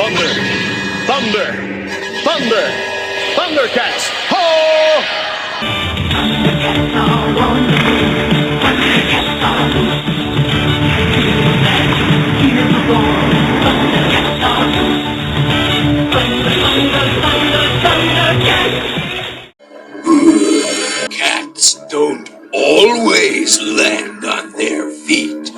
Thunder! Thunder! Thunder! Thundercats! Ho! Thundercats are on the move. Thundercats are loose. Feel that, hear the roar. Thundercats are loose. Thunder, thunder, thunder, Thundercats! Cats don't always land on their feet.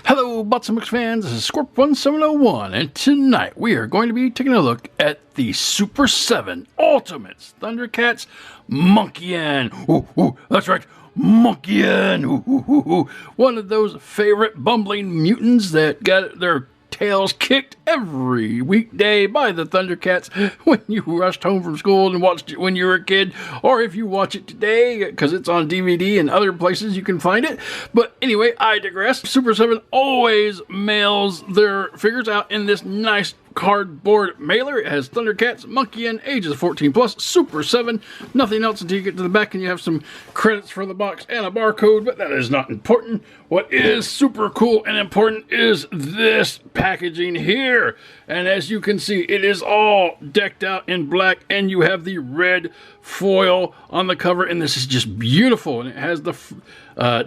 Hello, Bots and Mix fans, this is Scorp1701, and tonight we are going to be taking a look at the Super 7 Ultimates Thundercats Monkian. Ooh, that's right, Monkian. Ooh. One of those favorite bumbling mutants that got their tails kicked every weekday by the Thundercats when you rushed home from school and watched it when you were a kid, or if you watch it today because it's on DVD and other places you can find it. But anyway, I digress. Super 7 always mails their figures out in this nice cardboard mailer. It has Thundercats, Monkian, ages 14 plus, Super 7, nothing else until you get to the back and you have some credits for the box and a barcode, but that is not important. What is super cool and important is this packaging here. And as you can see, it is all decked out in black, and you have the red foil on the cover, and this is just beautiful. And it has the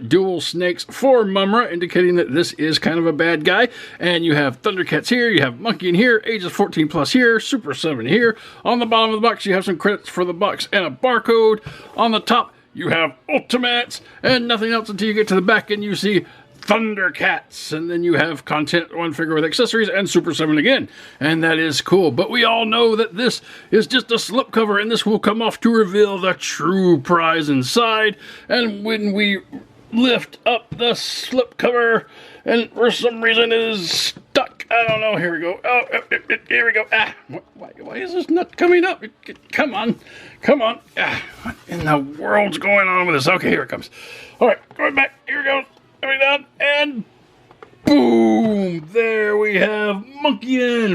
dual snakes for Mumra, indicating that this is kind of a bad guy. And you have Thundercats here, you have Monkey in here, ages 14 plus here, Super 7 here. On the bottom of the box, you have some credits for the box and a barcode. On the top, you have Ultimates, and nothing else until you get to the back and you see Thundercats, and then you have content, one figure with accessories, and Super 7 again, and that is cool. But we all know that this is just a slipcover, and this will come off to reveal the true prize inside. And when we lift up the slipcover, and for some reason it is stuck, I don't know, here we go, here we go, why is this not coming up? Come on, what in the world's going on with this? Okay, here it comes. Alright, going back, here we go. Coming down, and boom! There we have Monkian!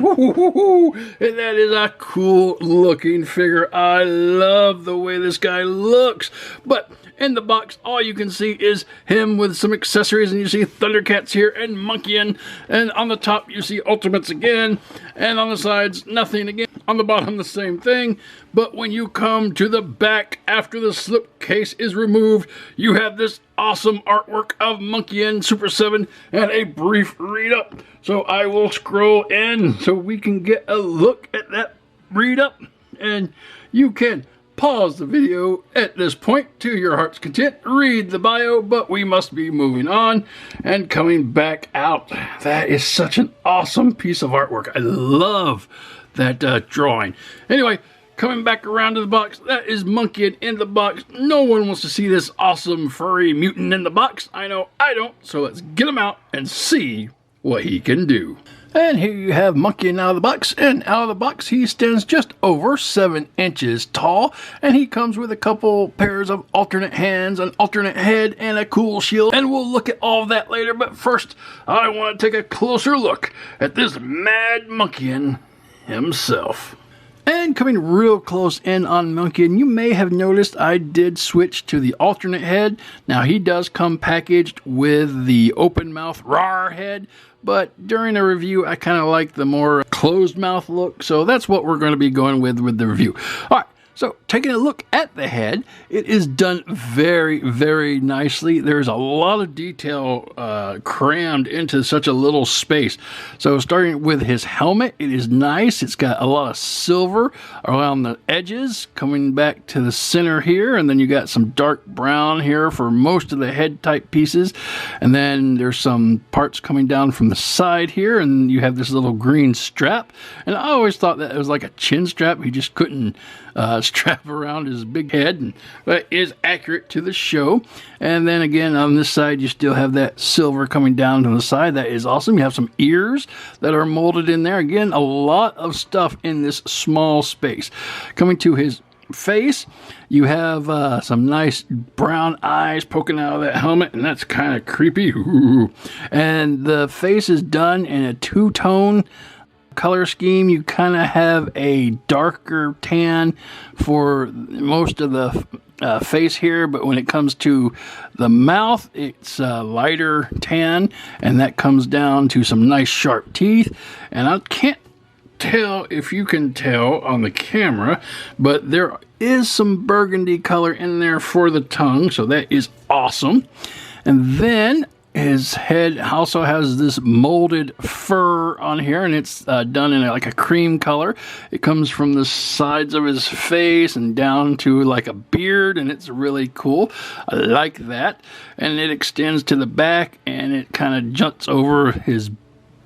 And that is a cool looking figure. I love the way this guy looks. But in the box, all you can see is him with some accessories, and you see Thundercats here and Monkian. And on the top, you see Ultimates again. And on the sides, nothing again. On the bottom, the same thing. But when you come to the back, after the slipcase is removed, you have this awesome artwork of Monkian, Super 7, and a brief read-up. So I will scroll in so we can get a look at that read-up. And you can pause the video at this point to your heart's content, read the bio, but we must be moving on and coming back out. That is such an awesome piece of artwork. I love that drawing. Anyway, coming back around to the box, that is Monkian in the box. No one wants to see this awesome furry mutant in the box. I know I don't, so let's get him out and see what he can do. And here you have Monkian out of the box, and out of the box he stands just over 7 inches tall, and he comes with a couple pairs of alternate hands, an alternate head, and a cool shield, and we'll look at all of that later. But first, I want to take a closer look at this mad Monkian himself. And coming real close in on Monkian, you may have noticed I did switch to the alternate head. Now he does come packaged with the open mouth rawr head, but during the review I kind of like the more closed mouth look, so that's what we're going to be going with the review. Alright, so taking a look at the head, it is done very, very nicely. There's a lot of detail crammed into such a little space. So starting with his helmet, it is nice. It's got a lot of silver around the edges, coming back to the center here, and then you got some dark brown here for most of the head type pieces, and then there's some parts coming down from the side here, and you have this little green strap. And I always thought that it was like a chin strap. He just couldn't strap around his big head, but it is accurate to the show. And then again on this side you still have that silver coming down to the side. That is awesome. You have some ears that are molded in there. Again, a lot of stuff in this small space. Coming to his face, you have some nice brown eyes poking out of that helmet, and that's kind of creepy. Ooh. And the face is done in a two-tone color scheme, you kind of have a darker tan for most of the face here, but when it comes to the mouth, it's lighter tan, and that comes down to some nice sharp teeth. And I can't tell if you can tell on the camera, but there is some burgundy color in there for the tongue, so that is awesome. And then his head also has this molded fur on here, and it's done in like a cream color. It comes from the sides of his face and down to like a beard, and it's really cool. I like that. And it extends to the back, and it kind of jumps over his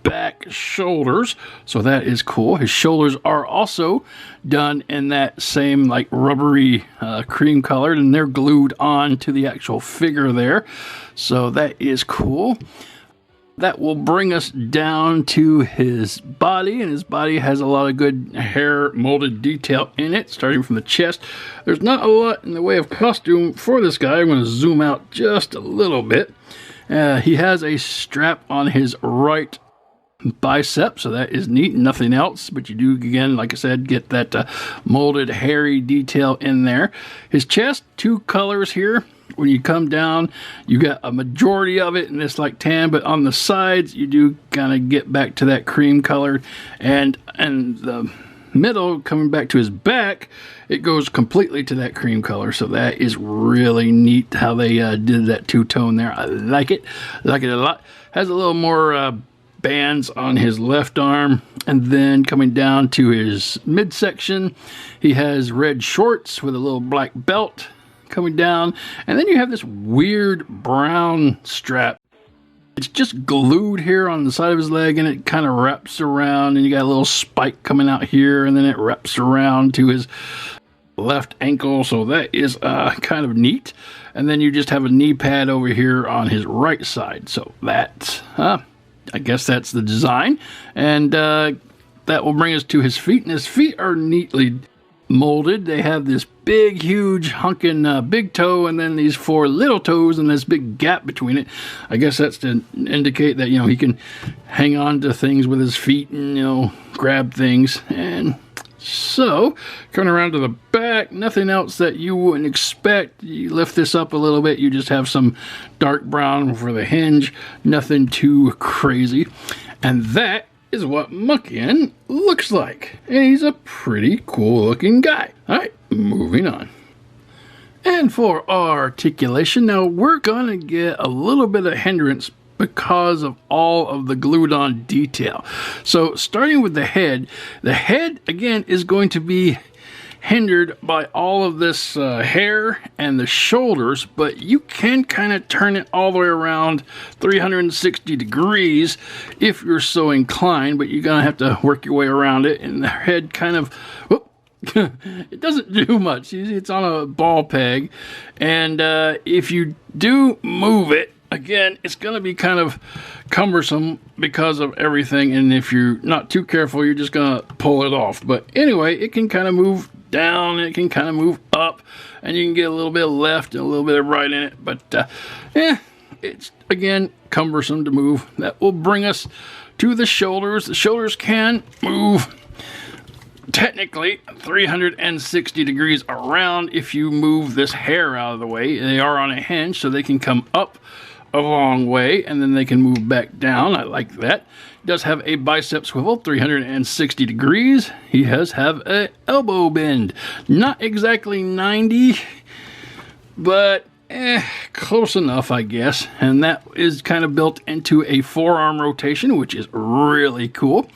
back shoulders, so that is cool. His shoulders are also done in that same like rubbery cream color, and they're glued on to the actual figure there, so that is cool. That will bring us down to his body, and his body has a lot of good hair molded detail in it, starting from the chest. There's not a lot in the way of costume for this guy. I'm going to zoom out just a little bit. He has a strap on his right bicep, so that is neat. Nothing else, but you do, again, like I said, get that molded hairy detail in there. His chest, two colors here. When you come down, you got a majority of it in this like tan, but on the sides you do kind of get back to that cream color, and the middle, coming back to his back, it goes completely to that cream color. So that is really neat how they did that two-tone there. I like it a lot. Has a little more bands on his left arm, and then coming down to his midsection, he has red shorts with a little black belt coming down, and then you have this weird brown strap. It's just glued here on the side of his leg, and it kind of wraps around, and you got a little spike coming out here, and then it wraps around to his left ankle, so that is kind of neat. And then you just have a knee pad over here on his right side, so that I guess that's the design. And that will bring us to his feet, and his feet are neatly molded. They have this big, huge, hunkin' big toe, and then these four little toes, and this big gap between it. I guess that's to indicate that, he can hang on to things with his feet and, grab things. And so, coming around to the back, nothing else that you wouldn't expect. You lift this up a little bit, you just have some dark brown for the hinge. Nothing too crazy. And that is what Monkian looks like. And he's a pretty cool looking guy. Alright, moving on. And for our articulation, now we're going to get a little bit of hindrance because of all of the glued on detail. So starting with the head again is going to be hindered by all of this hair and the shoulders, but you can kind of turn it all the way around 360 degrees if you're so inclined, but you're gonna have to work your way around it. And the head kind of it doesn't do much. It's on a ball peg, and if you do move it, again, it's going to be kind of cumbersome because of everything, and if you're not too careful, you're just going to pull it off. But anyway, it can kind of move down, it can kind of move up, and you can get a little bit of left and a little bit of right in it. But it's, again, cumbersome to move. That will bring us to the shoulders. The shoulders can move technically 360 degrees around if you move this hair out of the way. They are on a hinge, so they can come up a long way, and then they can move back down. I like that. He does have a bicep swivel, 360 degrees. He does have an elbow bend. Not exactly 90, but close enough, I guess. And that is kind of built into a forearm rotation, which is really cool.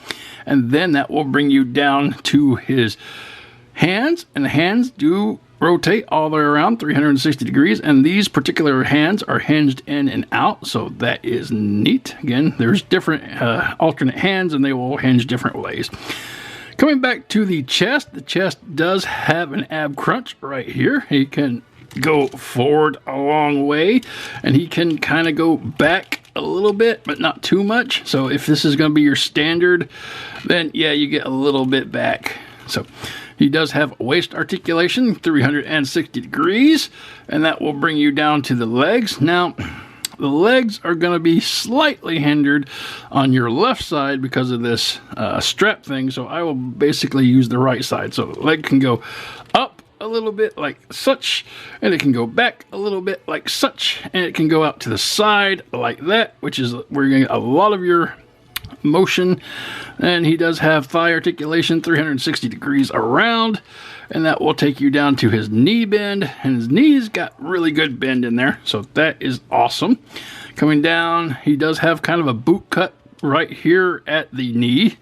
And then that will bring you down to his hands, and the hands do rotate all the way around 360 degrees, and these particular hands are hinged in and out, so that is neat. Again, there's different alternate hands, and they will hinge different ways. Coming back to the chest does have an ab crunch right here. He can go forward a long way, and he can kind of go back a little bit, but not too much. So if this is going to be your standard, then yeah, you get a little bit back. So he does have waist articulation, 360 degrees, and that will bring you down to the legs. Now, the legs are going to be slightly hindered on your left side because of this strap thing, so I will basically use the right side. So the leg can go up a little bit like such, and it can go back a little bit like such, and it can go out to the side like that, which is where you're going to get a lot of your motion. And he does have thigh articulation 360 degrees around, and that will take you down to his knee bend, and his knees got really good bend in there, so that is awesome. Coming down, he does have kind of a boot cut right here at the knee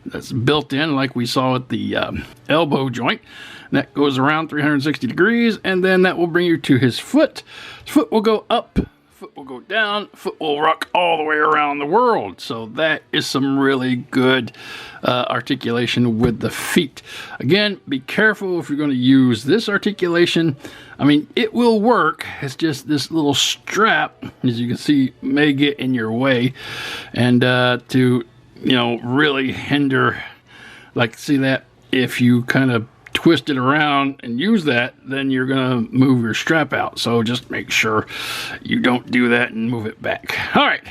that's built in like we saw at the elbow joint. That goes around 360 degrees, and then that will bring you to his foot. His foot will go up, foot will go down, foot will rock all the way around the world. So that is some really good articulation with the feet. Again, be careful if you're going to use this articulation. I mean, it will work. It's just this little strap, as you can see, may get in your way, and to, you know, really hinder, like, see that if you kind of twist it around and use that, then you're gonna move your strap out. So just make sure you don't do that and move it back. All right,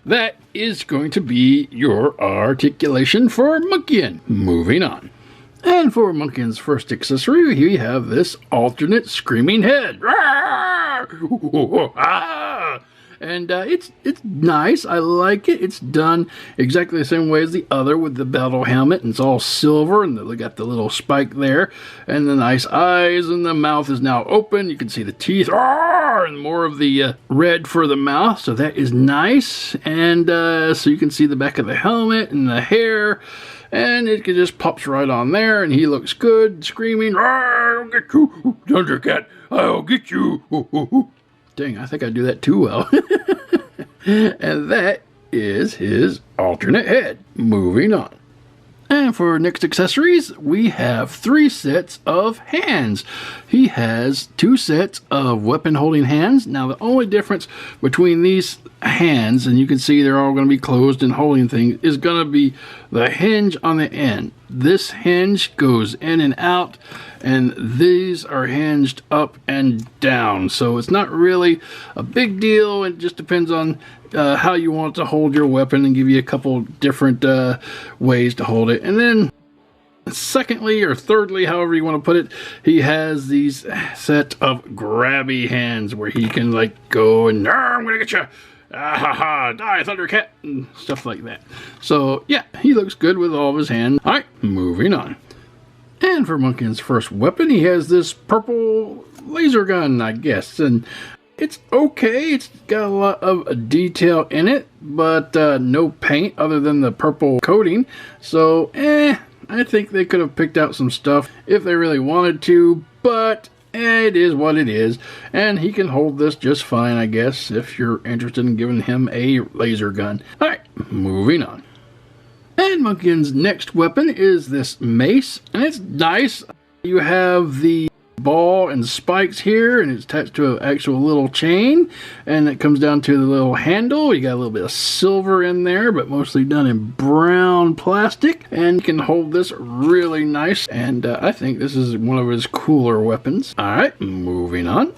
that is going to be your articulation for Monkian. Moving on. And for Monkian's first accessory, we have this alternate screaming head. And it's nice. I like it. It's done exactly the same way as the other with the battle helmet, and it's all silver, and they got the little spike there, and the nice eyes, and the mouth is now open. You can see the teeth, and more of the red for the mouth, so that is nice. And so you can see the back of the helmet and the hair, and it just pops right on there, and he looks good, screaming, "I'll get you, Thundercat! I'll get you!" Dang, I think I do that too well. And that is his alternate head. Moving on. And for next accessories, we have 3 sets of hands. He has 2 sets of weapon holding hands. Now the only difference between these hands, and you can see they're all going to be closed and holding things, is going to be the hinge on the end. This hinge goes in and out, and these are hinged up and down. So it's not really a big deal. It just depends on how you want to hold your weapon, and give you a couple different ways to hold it. And then secondly, or thirdly, however you want to put it, he has these set of grabby hands where he can like go and, I'm gonna get you, ah ha ha, die Thundercat, and stuff like that. So yeah, he looks good with all of his hands. All right, moving on. And for Monkian's first weapon, he has this purple laser gun, I guess, and it's okay. It's got a lot of detail in it, but no paint other than the purple coating. So, I think they could have picked out some stuff if they really wanted to, but it is what it is. And he can hold this just fine, I guess, if you're interested in giving him a laser gun. All right, moving on. And Monkian's next weapon is this mace, and it's nice. You have the ball and spikes here, and it's attached to an actual little chain, and it comes down to the little handle. You got a little bit of silver in there, but mostly done in brown plastic, and you can hold this really nice, and I think this is one of his cooler weapons. Alright, moving on.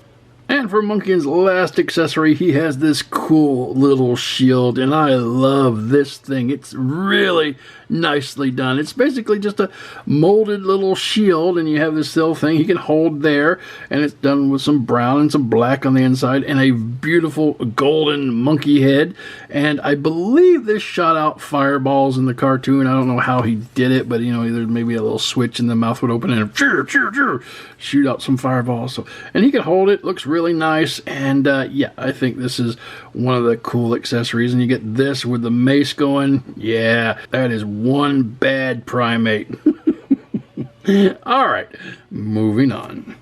And for Monkian's last accessory, he has this cool little shield, and I love this thing. It's really nicely done. It's basically just a molded little shield, and you have this little thing he can hold there, and it's done with some brown and some black on the inside, and a beautiful golden monkey head. And I believe this shot out fireballs in the cartoon. I don't know how he did it, but you know, there's maybe a little switch and the mouth would open and shoot out some fireballs. So, and he can hold it. Looks really nice, and yeah, I think this is one of the cool accessories. And you get this with the mace going. Yeah, that is one bad primate. Alright, moving on.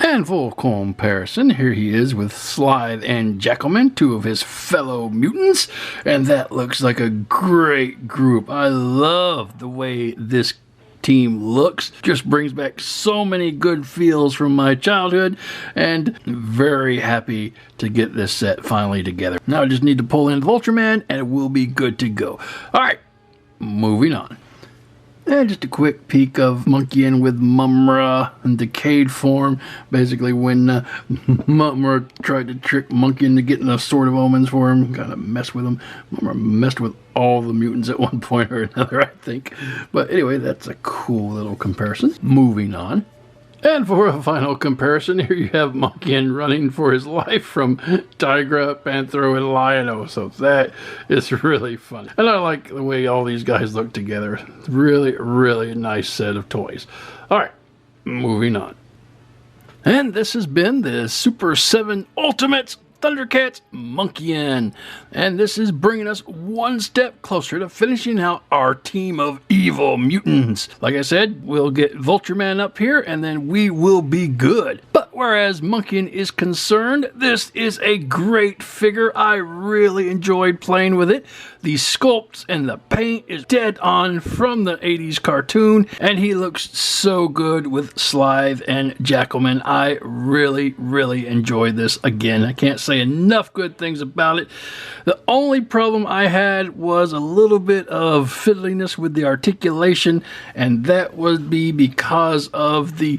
And full comparison, here he is with Slythe and Jackalman, 2 of his fellow mutants, and that looks like a great group. I love the way this team looks. Just brings back so many good feels from my childhood, and very happy to get this set finally together. Now I just need to pull in Ultraman, and it will be good to go. Alright, moving on. And just a quick peek of Monkian with Mumra in decayed form. Basically when Mumra tried to trick Monkian into getting a Sword of Omens for him, kind of mess with him. Mumra messed with all the mutants at one point or another, I think. But anyway, that's a cool little comparison. Moving on. And for a final comparison, here you have Monkian running for his life from Tigra, Panthro, and Lion-O. So that is really fun. And I like the way all these guys look together. Really, really nice set of toys. All right, moving on. And this has been the Super 7 Ultimates Thundercats Monkian. And this is bringing us one step closer to finishing out our team of evil mutants. Like I said, we'll get Vulture-Man up here and then we will be good. But whereas Monkian is concerned, this is a great figure. I really enjoyed playing with it. The sculpts and the paint is dead on from the 80s cartoon, and he looks so good with Slythe and Jackalman. I really, really enjoyed this again. I can't say enough good things about it. The only problem I had was a little bit of fiddliness with the articulation, and that would be because of the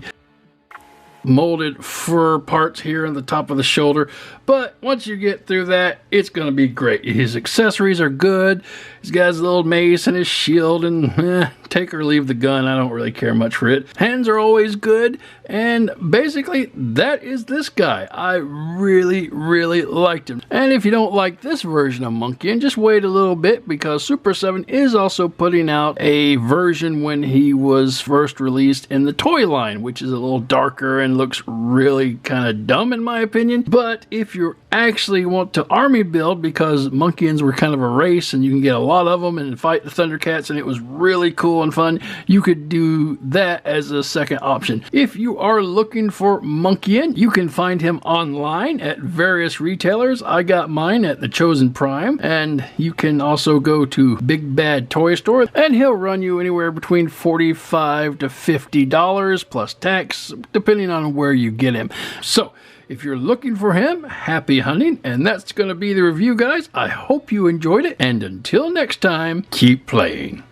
molded fur parts here on the top of the shoulder. But once you get through that, it's going to be great. His accessories are good. He's got his little mace and his shield, and take or leave the gun. I don't really care much for it. Hands are always good, and basically that is this guy. I really, really liked him. And if you don't like this version of Monkian, just wait a little bit, because Super 7 is also putting out a version when he was first released in the toy line, which is a little darker and looks really kind of dumb in my opinion. But if you actually want to army build, because Monkians were kind of a race and you can get a lot of them and fight the Thundercats, and it was really cool and fun, you could do that as a second option. If you are looking for Monkian, you can find him online at various retailers. I got mine at the Chosen Prime, and you can also go to Big Bad Toy Store, and he'll run you anywhere between $45 to $50 plus tax, depending on where you get him. So if you're looking for him, happy hunting, and that's going to be the review, guys. I hope you enjoyed it, and until next time, keep playing.